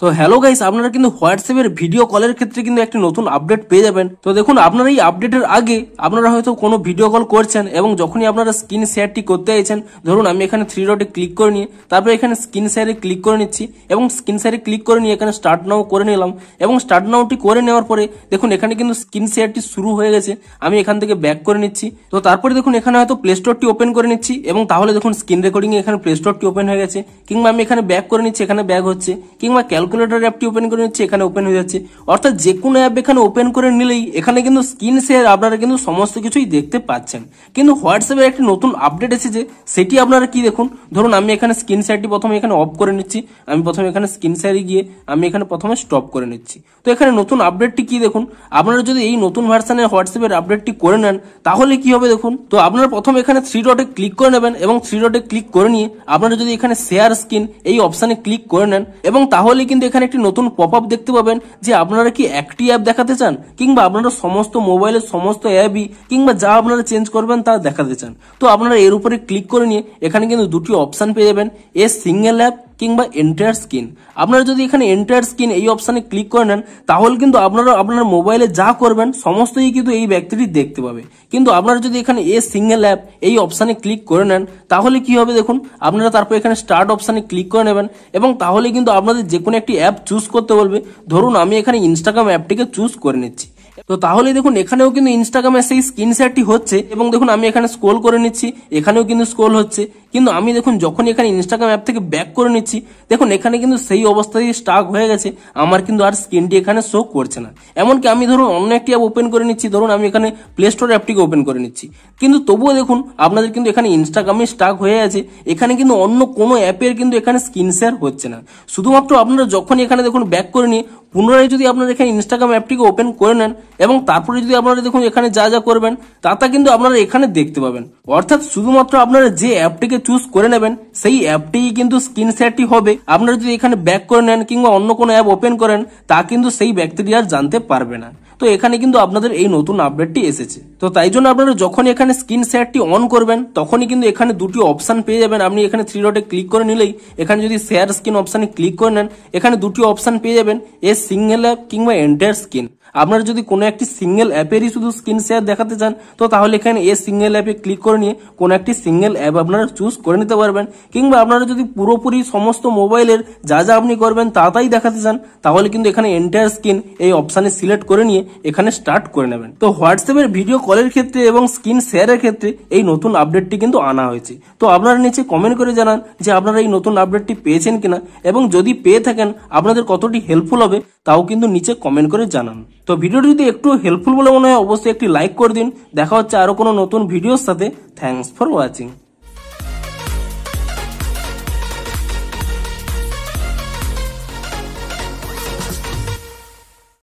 তো hello guys, আপনারা কিন্তু হোয়াটসঅ্যাপের ভিডিও কলের ক্ষেত্রে কিন্তু একটি নতুন আপডেট পেয়ে যাবেন। তো দেখুন, আপনারা এই আপডেটের আগে আপনারা হয়তো কোনো ভিডিও কল করছেন এবং যখনই আপনারা স্ক্রিন শেয়ারটি করতে চাইছেন, ধরুন আমি এখানে 3 ডটে ক্লিক করে নিয়ে তারপরে এখানে স্ক্রিন শেয়ারে ক্লিক করে নিচ্ছি এবং স্ক্রিন শেয়ারে ক্লিক করে নিয়ে এখানে স্টার্ট নাও করে নিলাম এবং স্টার্ট নাওটি করে নেওয়ার পরে দেখুন এখানে কিন্তু স্ক্রিন শেয়ারটি শুরু হয়ে গেছে। আমি এখান থেকে ব্যাক করে নিচ্ছি। তো তারপরে দেখুন এখানে হয়তো প্লে স্টোরটি ওপেন করে নিচ্ছি এবং তাহলে দেখুন স্ক্রিন রেকর্ডিং এ এখানে প্লে স্টোরটি ওপেন হয়ে গেছে, কিংবা আমি এখানে ব্যাক করে নিচ্ছি, এখানে ব্যাক হচ্ছে, কিংবা ক্যালকুলেটর অ্যাপটি ওপেন করে নিচ্ছি, এখানে ওপেন হয়ে যাচ্ছে। অর্থাৎ যে কোনো অ্যাপ এখানে ওপেন করে নিলেই এখানে কিন্তু স্ক্রিন শেয়ার আপনারা কিন্তু সমস্ত কিছুই দেখতে পাচ্ছেন। কিন্তু হোয়াটসঅ্যাপের একটি নতুন আপডেট এসেছে, সেটি আপনারা কি দেখুন। ধরুন আমি এখানে স্ক্রিন শেয়ারটি প্রথমে এখানে অফ করে নিচ্ছি। আমি প্রথমে এখানে স্ক্রিন শেয়ারে গিয়ে আমি এখানে প্রথমে স্টপ করে নিচ্ছি। তো এখানে নতুন আপডেটটি কি দেখুন। আপনারা যদি এই নতুন ভার্সনের হোয়াটসঅ্যাপের আপডেটটি করে নেন তাহলে কি হবে দেখুন। তো আপনারা প্রথমে এখানে 3 ডটে ক্লিক করে নেবেন এবং 3 ডটে ক্লিক করে নিয়ে আপনারা যদি এখানে শেয়ার স্ক্রিন এই অপশনে ক্লিক করে নেন এবং তাহলে কিন্তু এখানে একটি নতুন পপ আপ দেখতে পাবেন যে আপনারা কি একটি অ্যাপ দেখাতে চান, কিংবা আপনারা সমস্ত মোবাইলের সমস্ত অ্যাপই কিংবা যা আপনারা চেঞ্জ করবেন তা দেখাতে চান। তো আপনারা এর উপরে ক্লিক করে নিয়ে এখানে কিন্তু দুটি অপশন পেয়ে যাবেন, এ সিঙ্গেল অ্যাপ কিংবা এন্টায়ার স্ক্রিন। আপনারা যদি এখানে এন্টায়ার স্ক্রিন এই অপশনে ক্লিক করে নেন তাহলে কিন্তু আপনারা আপনার মোবাইলে যা করবেন সমস্তই কিন্তু এই ব্যক্তিটি দেখতে পাবে। কিন্তু আপনারা যদি এখানে এ সিঙ্গেল অ্যাপ এই অপশনে ক্লিক করে নেন তাহলে কি হবে দেখুন। আপনারা তারপর এখানে স্টার্ট অপশনে ক্লিক করে নেবেন এবং তাহলে কিন্তু আপনাদের যে কোনো একটি অ্যাপ চুজ করতে বলবে। ধরুন আমি এখানে ইনস্টাগ্রাম অ্যাপটিকে চুজ করে নিচ্ছি। তো তাহলে দেখুন এখানেও কিন্তু ইনস্টাগ্রামে সেই স্ক্রিন শেয়ারটি হচ্ছে এবং দেখুন আমি এখানে স্ক্রল করে নিচ্ছি, এখানেও কিন্তু স্ক্রল হচ্ছে। কিন্তু আমি দেখুন যখন এখানে ইনস্টাগ্রাম অ্যাপ থেকে ব্যাক করে নিচ্ছি দেখুন এখানে কিন্তু সেই অবস্থায় স্টাক হয়ে গেছে, আমার কিন্তু আর স্ক্রিনটি এখানে শো করছে না। এমনকি আমি ধরুন অন্য একটি অ্যাপ ওপেন করে নিচ্ছি, ধরুন আমি এখানে প্লে স্টোর অ্যাপটিকে ওপেন করে নিচ্ছি, কিন্তু তবুও দেখুন আপনাদের কিন্তু এখানে ইনস্টাগ্রামে স্টাক হয়ে আছে। এখানে কিন্তু অন্য কোনো অ্যাপের কিন্তু এখানে স্ক্রিন শেয়ার হচ্ছে না। শুধুমাত্র আপনারা যখনই এখানে দেখুন ব্যাক করে নিয়ে পুনরায় যদি আপনারা এখানে ইনস্টাগ্রাম অ্যাপটিকে ওপেন করে নেন এবং তারপরে যদি আপনারা দেখুন এখানে যা যা করবেন তা কিন্তু আপনারা এখানে দেখতে পাবেন। অর্থাৎ শুধুমাত্র আপনারা যে অ্যাপটিকে চুজ করে নেবেন সেই অ্যাপটি কিন্তু স্ক্রিন শেয়ারটি হবে। আপনারা যদি এখানে ব্যাক করে নেন কিংবা অন্য কোনো অ্যাপ ওপেন করেন তা কিন্তু সেই ব্যক্তিটি আর জানতে পারবে না। তো এখানে কিন্তু আপনাদের এই নতুন আপডেটটি এসেছে। তো তাই জন্য আপনারা যখনই এখানে স্ক্রিন শেয়ারটি অন করবেন তখনই কিন্তু এখানে দুটি অপশন পেয়ে যাবেন। আপনি এখানে 3 ডটে ক্লিক করে নিলেই এখানে যদি শেয়ার স্ক্রিন অপশনে ক্লিক করে নেন এখানে দুটি অপশন পেয়ে যাবেন, এ সিঙ্গেল অ্যাপ কিংবা এন্টায়ার স্ক্রিন। আপনারা যদি কোনো একটি সিঙ্গেল অ্যাপেরই শুধু স্ক্রিন শেয়ার দেখাতে চান তো তাহলে এখানে এ সিঙ্গেল অ্যাপে ক্লিক করে নিয়ে কোনো একটি সিঙ্গেল অ্যাপ আপনারা চুজ করে নিতে পারবেন। কিংবা আপনারা যদি পুরোপুরি সমস্ত মোবাইলের যা যা আপনি করবেন তাই দেখাতে চান তাহলে কিন্তু এখানে এন্টায়ার স্ক্রিন এই অপশনে সিলেক্ট করে নিয়ে এখানে স্টার্ট করে নেবেন। তো হোয়াটসঅ্যাপের ভিডিও কলের ক্ষেত্রে এবং স্ক্রিন শেয়ারের ক্ষেত্রে এই নতুন আপডেটটি কিন্তু আনা হয়েছে। তো আপনারা নিচে কমেন্ট করে জানান যে আপনারা এই নতুন আপডেটটি পেয়েছেন কিনা এবং যদি পেয়ে থাকেন আপনাদের কতটি হেল্পফুল হবে তাও কিন্তু নিচে কমেন্ট করে জানান। তো ভিডিওটি যদি একটু হেল্পফুল বলে মনে হয় অবশ্যই একটি লাইক করে দিন। দেখা হচ্ছে আরো কোনো নতুন ভিডিওর সাথে। Thanks for watching.